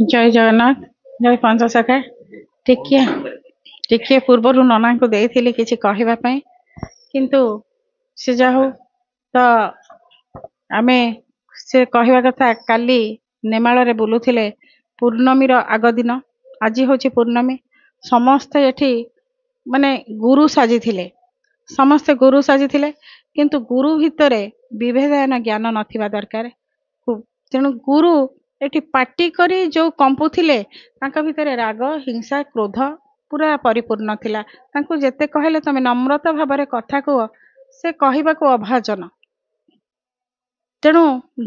जय जगन्नाथ जय पंचसखा टिके टिके पूर्व नना को देइथिली किछि कहबा पई किंतु से जा हो तो आमे से कहवा कथा काली नेमाल रे बुलुथिले पूर्णमी रो आग दिन आज होछि पूर्णमी समस्त एठी माने गुरु साजी थिले समस्त गुरु साजी थिले किंतु गुरु भितरे विभेदन ज्ञान नथिबा दरकार तेणु गुरु एटी पाटी करी जो कंपुथिले तांका भितरे राग हिंसा क्रोध पूरा परिपूर्ण थिला तांको जेते कहले तमे नम्रता भाबरे कथा को से कहबा को अभाजन तेणु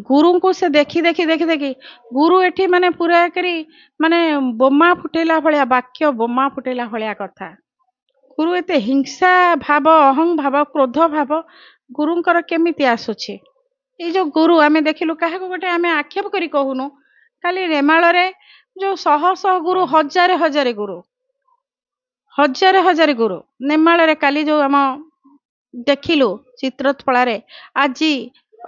गुरु को से देखी देखी देखी देखी गुरु एठी माने पूरा करी माने बोमा फुटेला भलिया वाक्य बोमा फुटेला भलिया कथा गुरु एते हिंसा भाव अहं भाव क्रोध भाव गुरुंकर केमिति आसुछि ये जो गुरु आमे देखिलु काहे को गोटे आमे आक्षेप करी कहूनु खाली रेमाल रे जो शह शह गुरु हजार हजार गुरु नेमाल रे काली जो आम देखिलु चित्रपला रे आज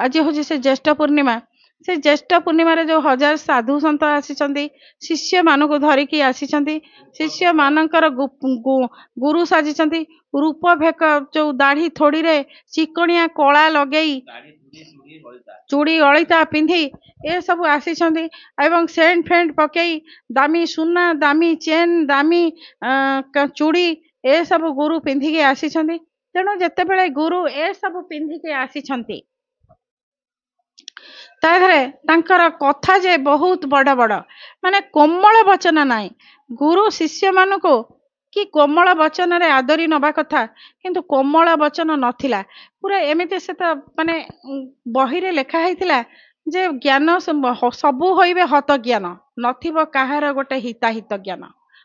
आज हूँ से ज्येष्ठ पूर्णिमा से ज्येष्ठ पूर्णिमा रे जो हजार साधु संत आसी शिष्य मान को धरिकी आसी शिष्य मानकर गुरु साजी रूप भेक जो दाढ़ी थोड़ी रे चिकनिया कला लगेई चूड़ी अलिता पिंधि ए सब आसी सेंट फेंट पकई दामी सुना दामी चेन दामी चूड़ी ए सब गुरु पिंधिके आसी तेणु जिते बड़े गुरु ए सब पिंधिके आसी तांकर कथा जे बहुत बड़ बड़ माने कोमल वचन नाई गुरु शिष्य मान को कि कोमल वचन रे आदरी नबा कथा किंतु कोमल वचन नथिला पूरा एमिते से तो माने बही रे लेखा हैतिला जे ज्ञान सबु होइबे हत ज्ञान नथिबो काहार गोटे हिताहित ज्ञान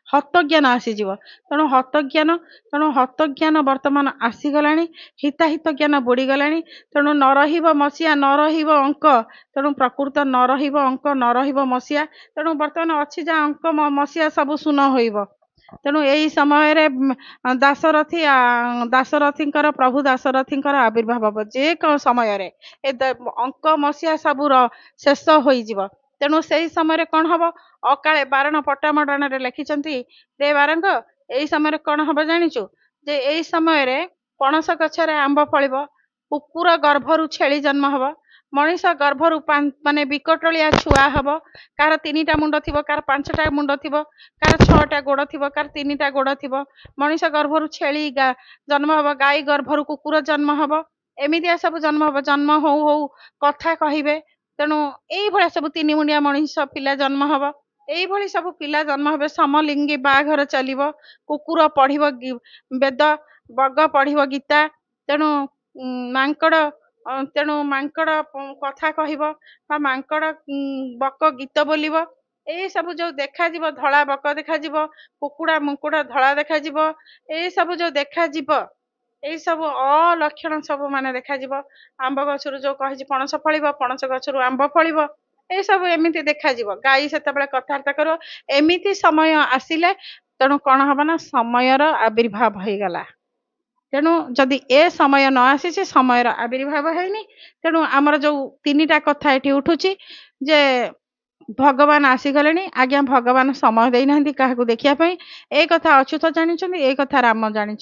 हत ज्ञान आसीजिव तेणु हत ज्ञान वर्तमान आसीगलाणी हिताहित ज्ञान बुड़ी गलाणी तेणु न रहिबो मसीहा न रहिबो अंक तेणु प्रकृत न रहिबो अंक न रहिबो मसीहा तेणु वर्तमान अछि जा अंक मसीहा सब सुन होइबो तेणु यही समय रे दासरथींकर प्रभु दासरथींकर आविर्भाव हम जे समय रे अंक मसीहा सबूर शेष होइजिव तेणु से समय रे कौन हम अकाले बारण पट्टामण्डन रे लिखिचंती रे बारंग यही समय कौन हम जानिचु जे यही समय रे पणस गछरे आंब फलिबो कुकुर गर्भरु छेली जन्म हब मनीष गर्भरु माने विकटलिया छुआ हब कार 3टा मुंड थिबो कार 5टा मुंड थिबो कार 6टा गोड़ थिबो कार 3टा गोड़ थिबो मनीष गर्भरु छेली जन्म हब गाई गर्भरु कुकुर जन्म हब एमितिया सब जन्म हब जन्म हो कथा कहिबे तेणु एई भलिया सब 3 मुंडिया मनीष पिला जन्म हब एई भली सब पिला जन्म हबे समलिंगी बाघर चलिबो कुकुर पढ़िबो वेद बग पढ़िबो गीता तेणु मांकड़ तेणु मांकड़ कथा कहब मांकड़ बक गीत बोलिब ए सब जो देखा जीव धला बक देखा जीव कुकुड़ा मुकुड़ा धला देखा जीव ए सब जो देखा जीव ए सब अलक्षण सब माने देखा जीव आंब गछरु जो कहि पणस फलिब पणस गछरु आंब फलिब ए सब एमिति देखा जीव गाई सेतबेले कथार्ता करो एमिति समय आसिले तेणु कौन हम ना समयर आविर्भाव हो गला तेणु जदि ए समय न आसी समय आविर्भाव है तेणु आमर जो 3टा कथा ये उठुची जे भगवान आसीगले आज्ञा भगवान समय देना क्या देखापी ए कथा अच्युत जानी ए कथा राम जानी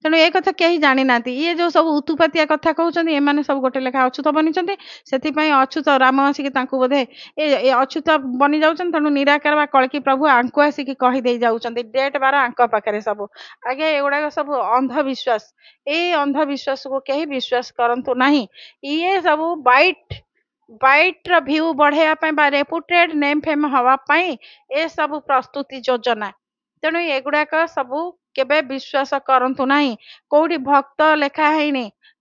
तेणु ए कथा कहीं जानी ना ये जो सब उतुपातिया कथा कहते एमाने सब गोटे लेखा अच्युत बनी से अच्युत राम आसिक बोधे ए अच्युत बनी जाऊँ तेणु निराकार बा कलकी प्रभु आंको आसिक कहीदे जाऊँच डेट बार आंक पाखे सब आगे एगुड़ा सब अंधविश्वास ए अंधविश्वास को कहीं विश्वास करंतु नहीं ये सब बाइट भ्यू बढ़ाया रेपुटेड नेम फेम हवापाई ए सब प्रस्तुति योजना तेणु एगुड़ाक सब केबे विश्वास करंतु नहीं कोठी भक्त लेखा है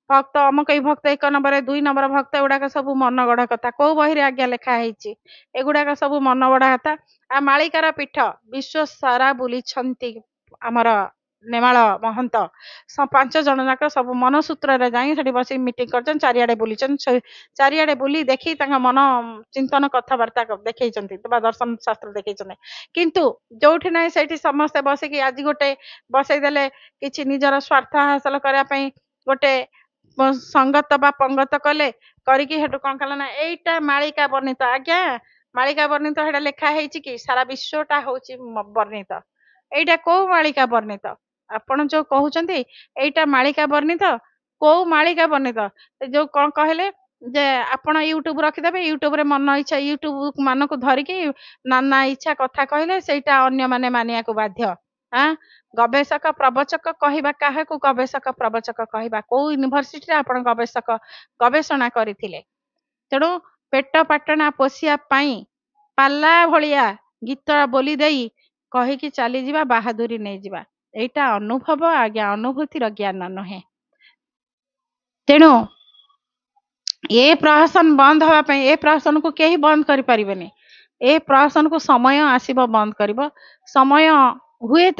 भक्त अमक भक्त 1 नंबर 2 नंबर भक्त एगुड़ाक सब मन गढ़ा कथा कौ बही आज्ञा लिखा है एगुड़ाक सब मन गढ़ा कथा आ मालिकार पीठ विश्व सारा बुली आमर नेमाल महंत 5 जन जाक सब मनसूत्र जाई बस मीटिंग कर चारिआडे बुली चारिआडे बुली देखी मन चिंतन कथबार्ता देखई दर्शन शास्त्र देखई किंतु जो ना से समस्ते बसिकी आज गोटे बसईदे कि निजर स्वार्थ हासिल करने गोटे संगत बा पंगत कले करिकी हेटु कौन कला ना एटा मालिका बनी तो आज्ञा ମାଳିକା ବର୍ଣ୍ଣିତ ସେଇଟା ଲେଖା ହେଇଛି କି ସାରା ବିଶ୍ୱଟା ହଉଛି ବର୍ଣ୍ଣିତ। ଏଇଟା କୋଉ ମାଳିକା ବର୍ଣ୍ଣିତ? ଆପଣ ଯୋଉ କହୁଛନ୍ତି ଏଇଟା ମାଳିକା ବର୍ଣ୍ଣିତ, କୋଉ ମାଳିକା ବର୍ଣ୍ଣିତ? ଯୋଉ କଣ କହିଲେ ଯେ ଆପଣ ୟୁଟ୍ୟୁବ ରଖିଦେବେ, ୟୁଟ୍ୟୁବରେ ମନ ଇଚ୍ଛା ୟୁଟ୍ୟୁବ ମାନଙ୍କୁ ଧରିକି ନାନା ଇଚ୍ଛା କଥା କହିଲେ ସେଇଟା ଅନ୍ୟମାନେ ମାନିବାକୁ ବାଧ୍ୟ। ଆଁ ଗବେଷକ ପ୍ରବଚକ କହିବା କାହାକୁ ଗବେଷକ ପ୍ରବଚକ କହିବା? କୋଉ ୟୁନିଭର୍ସିଟିରେ ଆପଣ ଗବେଷଣା କରିଥିଲେ? ତେଣୁ ପେଟ ପାଟଣା ପୋଷିବା ପାଇଁ ପାଲା ଭଳିଆ ଗୀତ ବୋଲି ଦେଇ କହିକି ଚାଲିଯିବା, ବାହାଦୁରୀ ନେଇଯିବା, ଏଇଟା ଅନୁଭବ ଆଜ୍ଞା, ଅନୁଭୂତିର ଜ୍ଞାନ ନୁହେଁ। ତେଣୁ ଏ ପ୍ରହସନ ବନ୍ଦ ହବା ପାଇଁ, ଏ ପ୍ରହସନକୁ କେହି ବନ୍ଦ କରିପାରିବେନି। ଏ ପ୍ରହସନକୁ ସମୟ ଆସିବ ବନ୍ଦ କରିବ, ସମୟ ହୁଏତ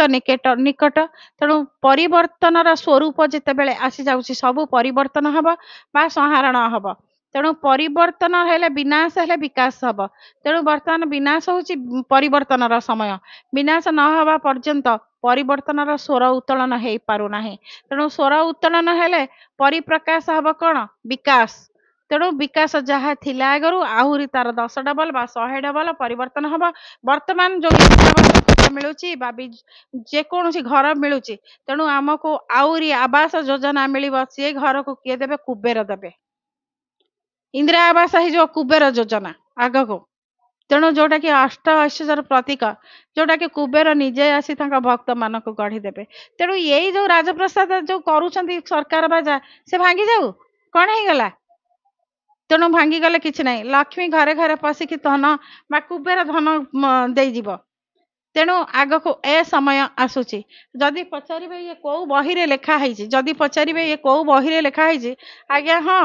ନିକଟ। ତେଣୁ ପରିବର୍ତ୍ତନର ସ୍ୱରୂପ ଯେତେବେଳେ ଆସି ଯାଉଛି ସବୁ ପରିବର୍ତ୍ତନ ହବ ବା ସଂହରଣ ହବ। ତେଣୁ ପରିବର୍ତ୍ତନ ହେଲେ ବିନାଶ ହେଲେ ବିକାଶ ହବ। ତେଣୁ ବର୍ତ୍ତମାନ ବିନାଶ ହଉଛି ପରିବର୍ତ୍ତନର ସମୟ। ବିନାଶ ନ ହେବା ପର୍ଯ୍ୟନ୍ତ ପରିବର୍ତ୍ତନର ସ୍ୱର ଉତ୍ତୋଳନ ହେଇପାରୁନାହିଁ। ତେଣୁ ସ୍ୱର ଉତ୍ତୋଳନ ହେଲେ ପରିପ୍ରକାଶ ହବ କଣ? ବିକାଶ। ତେଣୁ ବିକାଶ ଯାହା ଥିଲା ଆଗରୁ ଆହୁରି ତାର 10 ଡବଲ ବା 100 ଡବଲ ପରିବର୍ତ୍ତନ ହବ। ବର୍ତ୍ତମାନ ଯୋଉ ମିଳୁଛି ବା ଯେକୌଣସି ଘର ମିଳୁଛି, ତେଣୁ ଆମକୁ ଆହୁରି ଆବାସ ଯୋଜନା ମିଳିବ। ସିଏ ଘରକୁ କିଏ ଦେବେ? କୁବେର ଦେବେ। ଇନ୍ଦିରା ଆବାସ ହେଇଯିବ କୁବେର ଯୋଜନା ଆଗକୁ। ତେଣୁ ଯୋଉଟା କି ଅଷ୍ଟ ଐଶ୍ୱର୍ଯ୍ୟର ପ୍ରତୀକ, ଯୋଉଟା କି କୁବେର ନିଜେ ଆସି ତାଙ୍କ ଭକ୍ତ ମାନଙ୍କୁ ଗଢିଦେବେ। ତେଣୁ ଏଇ ଯୋଉ ରାଜପ୍ରସାଦ ଯୋଉ କରୁଛନ୍ତି ସରକାର ବାଜା, ସେ ଭାଙ୍ଗି ଯାଉ, କଣ ହେଇଗଲା? ତେଣୁ ଭାଙ୍ଗିଗଲେ କିଛି ନାହିଁ, ଲକ୍ଷ୍ମୀ ଘରେ ଘରେ ପଶିକି ଧନ ବା କୁବେର ଧନ ଦେଇଯିବ। ତେଣୁ ଆଗକୁ ଏ ସମୟ ଆସୁଛି। ଯଦି ପଚାରିବେ ଇଏ କୋଉ ବହିରେ ଲେଖା ହେଇଛି, ଯଦି ପଚାରିବେ ଇଏ କୋଉ ବହିରେ ଲେଖା ହେଇଛି, ଆଜ୍ଞା ହଁ,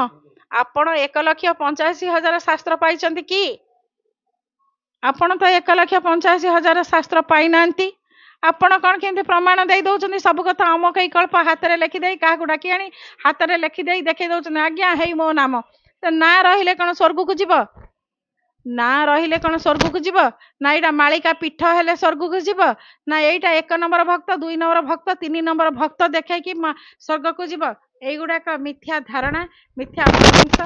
ଆପଣ 1,85,000 ଶାସ୍ତ୍ର ପାଇଛନ୍ତି କି? ଆପଣ ତ 1,85,000 ଶାସ୍ତ୍ର ପାଇନାହାନ୍ତି। ଆପଣ କଣ କେମିତି ପ୍ରମାଣ ଦେଇ ଦଉଛନ୍ତି ସବୁ କଥା ଅମକ କଳ୍ପ ହାତରେ ଲେଖିଦେଇ, କାହାକୁ ଡାକି ଆଣି ହାତରେ ଲେଖିଦେଇ ଦେଖେଇ ଦଉଛନ୍ତି, ଆଜ୍ଞା ହେଇ ମୋ ନାମ। ନା ରହିଲେ କଣ ସ୍ୱର୍ଗକୁ ଯିବ? ନା ରହିଲେ କଣ ସ୍ୱର୍ଗକୁ ଯିବ? ନା ଏଇଟା ମାଳିକା ପୀଠ ହେଲେ ସ୍ୱର୍ଗକୁ ଯିବ? ନା ଏଇଟା 1 ନମ୍ବର ଭକ୍ତ, 2 ନମ୍ବର ଭକ୍ତ, 3 ନମ୍ବର ଭକ୍ତ ଦେଖେଇକି ସ୍ୱର୍ଗକୁ ଯିବ? এইগুড়াক মিথ্যা ধারণা, মিথ্যা অপଭ୍ରଂଶ।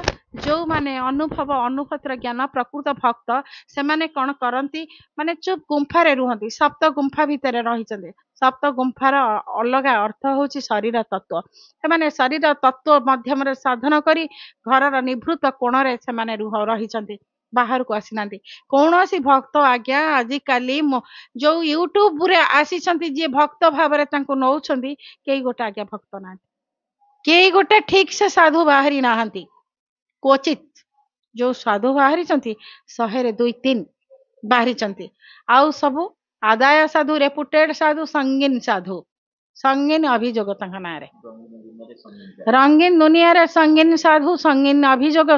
ଯୋଉମାନେ ଅନୁଭବ ଅନୁଭୂତିର ଜ୍ଞାନ ପ୍ରକୃତ ଭକ୍ତ, ସେମାନେ କଣ କରନ୍ତି? ମାନେ ଚୁପ୍ ଗୁମ୍ଫାରେ ରୁହନ୍ତି, ସପ୍ତ ଗୁମ୍ଫା ଭିତରେ ରହିଛନ୍ତି। ସପ୍ତ ଗୁମ୍ଫାର ଅଲଗା ଅର୍ଥ ହଉଛି ଶରୀର ତତ୍ତ୍ୱ। ସେମାନେ ଶରୀର ତତ୍ତ୍ୱ ମାଧ୍ୟମରେ ସାଧନ କରି ଘରର ନିଭୃତ କୋଣରେ ସେମାନେ ରହିଛନ୍ତି, ବାହାରକୁ ଆସିନାହାନ୍ତି। କୌଣସି ଭକ୍ତ ଆଜ୍ଞା ଆଜିକାଲି ଯୋଉ ୟୁଟ୍ୟୁବରେ ଆସିଛନ୍ତି, ଯିଏ ଭକ୍ତ ଭାବରେ ତାଙ୍କୁ ନଉଛନ୍ତି, କେହି ଗୋଟେ ଆଜ୍ଞା ଭକ୍ତ ନାହାନ୍ତି। କେହି ଗୋଟେ ଠିକ ସେ ସାଧୁ ବାହାରି ନାହାନ୍ତି। କ୍ୱଚିତ ଯୋଉ ସାଧୁ ବାହାରିଛନ୍ତି, 100ରେ 2-3 ବାହାରିଛନ୍ତି। ଆଉ ସବୁ ଆଦାୟ ସାଧୁ, ରେପୁଟେଡ ସାଧୁ, ସଙ୍ଗୀନ ସାଧୁ, ସଙ୍ଗୀନ ଅଭିଯୋଗ ତାଙ୍କ ନାଁରେ। ରଙ୍ଗୀନ ଦୁନିଆରେ ସଙ୍ଗୀନ ସାଧୁ, ସଙ୍ଗୀନ ଅଭିଯୋଗ,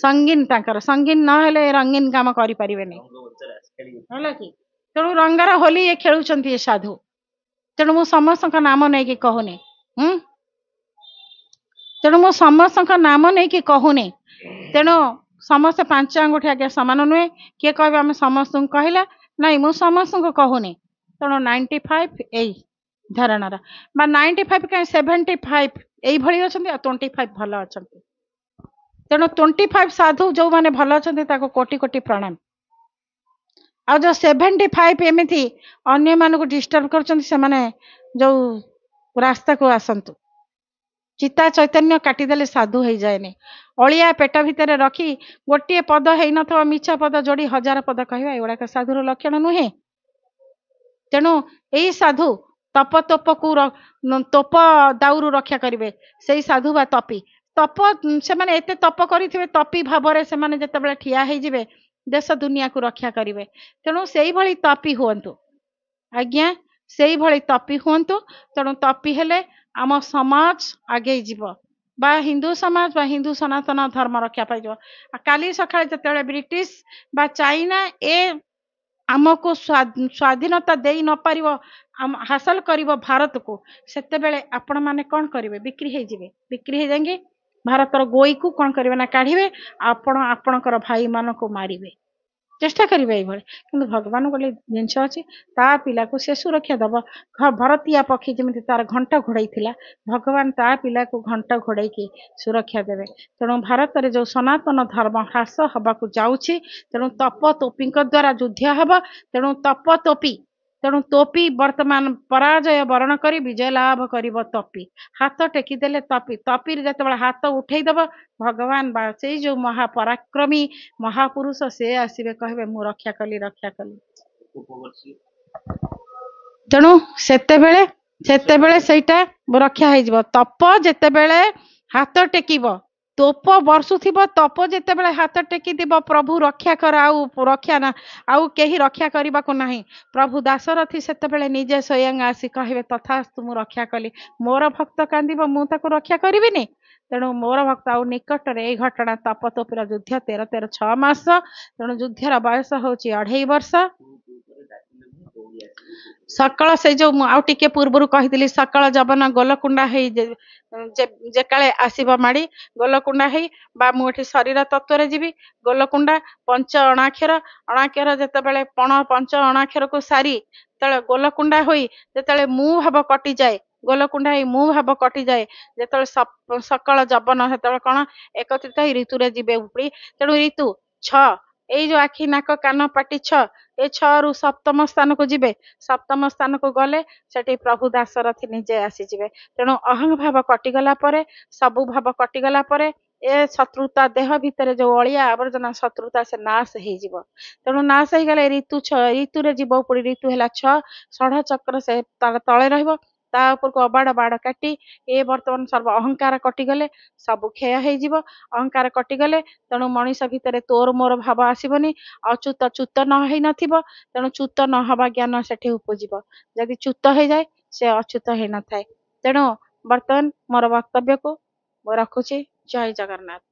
ସଙ୍ଗୀନ ତାଙ୍କର। ସଙ୍ଗୀନ ନହେଲେ ରଙ୍ଗୀନ କାମ କରିପାରିବେନି, ହେଲା କି? ତେଣୁ ରଙ୍ଗର ହୋଲି ଏ ଖେଳୁଛନ୍ତି ଏ ସାଧୁ। ତେଣୁ ମୁଁ ସମସ୍ତଙ୍କ ନାମ ନେଇକି କହୁନି। ତେଣୁ ମୁଁ ସମସ୍ତଙ୍କ ନାମ ନେଇକି କହୁନି। ତେଣୁ ସମସ୍ତେ 5 ଆଙ୍ଗୁଠି ଆଜ୍ଞା ସମାନ ନୁହେଁ। କିଏ କହିବେ ଆମେ ସମସ୍ତଙ୍କୁ କହିଲା? ନାଇଁ, ମୁଁ ସମସ୍ତଙ୍କୁ କହୁନି। ତେଣୁ 95 ଏଇ ଧାରଣାର ବା 95 କାହିଁ 75 ଏଇଭଳି ଅଛନ୍ତି, ଆଉ 25 ଭଲ ଅଛନ୍ତି। ତେଣୁ 25 ସାଧୁ ଯୋଉମାନେ ଭଲ ଅଛନ୍ତି, ତାକୁ କୋଟି କୋଟି ପ୍ରଣାମ। ଆଉ ଯୋଉ 75 ଏମିତି ଅନ୍ୟମାନଙ୍କୁ ଡିଷ୍ଟର୍ବ କରୁଛନ୍ତି, ସେମାନେ ଯୋଉ ରାସ୍ତାକୁ ଆସନ୍ତୁ। ଚିତା ଚୈତନ୍ୟ କାଟିଦେଲେ ସାଧୁ ହେଇଯାଏନି। ଅଳିଆ ପେଟ ଭିତରେ ରଖି ଗୋଟିଏ ପଦ ହେଇନଥିବ ମିଛ ପଦ ଯୋଡ଼ି 1000 ପଦ କହିବା, ଏଗୁଡାକ ସାଧୁର ଲକ୍ଷଣ ନୁହେଁ। ତେଣୁ ଏଇ ସାଧୁ ତୋପ ଦାଉରୁ ରକ୍ଷା କରିବେ, ସେଇ ସାଧୁ ବା ତପି। ସେମାନେ ଏତେ ତପ କରିଥିବେ, ତପି ଭାବରେ ସେମାନେ ଯେତେବେଳେ ଠିଆ ହେଇଯିବେ, ଦେଶ ଦୁନିଆକୁ ରକ୍ଷା କରିବେ। ତେଣୁ ସେଇଭଳି ତପି ହୁଅନ୍ତୁ ଆଜ୍ଞା, ସେଇଭଳି ତପି ହୁଅନ୍ତୁ। ତେଣୁ ତପି ହେଲେ ଆମ ସମାଜ ଆଗେଇ ଯିବ, ବା ହିନ୍ଦୁ ସମାଜ ବା ହିନ୍ଦୁ ସନାତନ ଧର୍ମ ରକ୍ଷା ପାଇଯିବ। କାଲି ସକାଳେ ଯେତେବେଳେ ବ୍ରିଟିଶ ବା ଚାଇନା ଆମକୁ ସ୍ୱାଧୀନତା ଦେଇ ନ ପାରିବ, ହାସଲ କରିବ ଭାରତକୁ, ସେତେବେଳେ ଆପଣ ମାନେ କଣ କରିବେ? ବିକ୍ରି ହେଇଯିବେ। ବିକ୍ରି ହେଇଯାଇକି ଭାରତର ଗୋଇକୁ କଣ କରିବେ? ନା କାଢିବେ। ଆପଣ ଆପଣଙ୍କର ଭାଇ ମାନଙ୍କୁ ମାରିବେ। ଚେଷ୍ଟା କରିବେ ଏଇଭଳି। କିନ୍ତୁ ଭଗବାନ ଗୋଟେ ଜିନିଷ ଅଛି, ତା ପିଲାକୁ ସେ ସୁରକ୍ଷା ଦବ। ଭରତିଆ ପକ୍ଷୀ ଯେମିତି ତାର ଘଣ୍ଟ ଘୋଡେଇଥିଲା, ଭଗବାନ ତା ପିଲାକୁ ଘଣ୍ଟ ଘୋଡେଇକି ସୁରକ୍ଷା ଦେବେ। ତେଣୁ ଭାରତରେ ଯୋଉ ସନାତନ ଧର୍ମ ହ୍ରାସ ହବାକୁ ଯାଉଛି, ତେଣୁ ତପ ତୋପିଙ୍କ ଦ୍ଵାରା ଯୁଦ୍ଧ ହବ। ତେଣୁ ତପ ତୋପି, ତେଣୁ ତୋପି ବର୍ତ୍ତମାନ ପରାଜୟ ବରଣ କରି ବିଜୟ ଲାଭ କରିବ ତପି। ହାତ ଟେକିଦେଲେ ତପି, ତପିରେ ଯେତେବେଳେ ହାତ ଉଠେଇଦବ, ଭଗବାନ ବା ସେଇ ଯୋଉ ମହାପରାକ୍ରମୀ ମହାପୁରୁଷ ସେ ଆସିବେ, କହିବେ ମୁଁ ରକ୍ଷା କଲି, ରକ୍ଷା କଲି। ତେଣୁ ସେତେବେଳେ ସେତେବେଳେ ସେଇଟା ରକ୍ଷା ହେଇଯିବ। ତପ ଯେତେବେଳେ ହାତ ଟେକିବ, ତୋପ ବର୍ଷୁଥିବ, ତପ ଯେତେବେଳେ ହାତ ଟେକିଥିବ, ପ୍ରଭୁ ରକ୍ଷା କର, ଆଉ ରକ୍ଷା ନା, ଆଉ କେହି ରକ୍ଷା କରିବାକୁ ନାହିଁ। ପ୍ରଭୁ ଦାସରଥୀ ସେତେବେଳେ ନିଜେ ସ୍ୱୟଂ ଆସି କହିବେ ତଥାସ୍ତୁ, ମୁଁ ରକ୍ଷା କଲି। ମୋର ଭକ୍ତ କାନ୍ଦିବ, ମୁଁ ତାକୁ ରକ୍ଷା କରିବିନି? ତେଣୁ ମୋର ଭକ୍ତ। ଆଉ ନିକଟରେ ଏଇ ଘଟଣା ତପତୋପିର ଯୁଦ୍ଧ 13-6 ମାସ। ତେଣୁ ଯୁଦ୍ଧର ବୟସ ହଉଛି 2.5 ବର୍ଷ। ସକାଳ ସେଇ ଯୋଉ ମୁଁ ଆଉ ଟିକେ ପୂର୍ବରୁ କହିଥିଲି, ସକାଳ ଜବନ ଗୋଲକୁଣ୍ଡା ହେଇ ଯେକାଳେ ଆସିବ ମାଡି, ଗୋଲକୁଣ୍ଡା ହେଇ, ବା ମୁଁ ଏଠି ଶରୀର ତତ୍ଵରେ ଯିବି, ଗୋଲକୁଣ୍ଡା ପଞ୍ଚ ଅଣାକ୍ଷର, ଅଣାକ୍ଷର ଯେତେବେଳେ ପଣ ପଞ୍ଚ ଅଣାକ୍ଷରକୁ ସାରି ଯେତେବେଳେ ଗୋଲକୁଣ୍ଡା ହୋଇ ଯେତେବେଳେ ମୁଁ ଭାବ କଟିଯାଏ, ଗୋଲକୁଣ୍ଡା ହେଇ ମୁଁ ଭାବ କଟିଯାଏ, ଯେତେବେଳେ ସକାଳ ଜବନ ସେତେବେଳେ କଣ ଏକତ୍ରିତ ହେଇ ଋତୁରେ ଯିବେ ଉପଡ଼ି। ତେଣୁ ଋତୁ 6, ଏଇ ଯୋଉ ଆଖି ନାକ କାନ ପାଟି 6, ଏ 6ରୁ ସପ୍ତମ ସ୍ଥାନକୁ ଯିବେ। ସପ୍ତମ ସ୍ଥାନକୁ ଗଲେ ସେଠି ପ୍ରଭୁ ଦାସରଥୀ ନିଜେ ଆସିଯିବେ। ତେଣୁ ଅହଂଭାବ କଟିଗଲା ପରେ, ସବୁ ଭାବ କଟିଗଲା ପରେ, ଏ ଶତ୍ରୁତା ଦେହ ଭିତରେ ଯୋଉ ଅଳିଆ ଆବର୍ଜନା ଶତ୍ରୁତା ସେ ନାଶ ହେଇଯିବ। ତେଣୁ ନାଶ ହେଇଗଲେ ଋତୁରେ ଯିବ ଉପରି। ଋତୁ ହେଲା 6, ଷଢ଼ ଚକ୍ର ସେ ତାର ତଳେ ରହିବ, ତା ଉପରକୁ ଅବାଡ ବାଡ କାଟି, ଏ ବର୍ତ୍ତମାନ ସର୍ବ ଅହଙ୍କାର କଟିଗଲେ ସବୁ କ୍ଷୟ ହେଇଯିବ। ଅହଙ୍କାର କଟିଗଲେ ତେଣୁ ମଣିଷ ଭିତରେ ତୋର ମୋର ଭାବ ଆସିବନି। ଅଚ୍ୟୁତ ଚ୍ୟୁତ ନ ହେଇ ନଥିବ, ତେଣୁ ଚ୍ୟୁତ ନହବା ଜ୍ଞାନ ସେଠି ଉପୁଜିବ। ଯଦି ଚ୍ୟୁତ ହେଇଯାଏ, ସେ ଅଚ୍ୟୁତ ହେଇନଥାଏ। ତେଣୁ ବର୍ତ୍ତମାନ ମୋର ବକ୍ତବ୍ୟକୁ ମୁଁ ରଖୁଛି। ଜୟ ଜଗନ୍ନାଥ।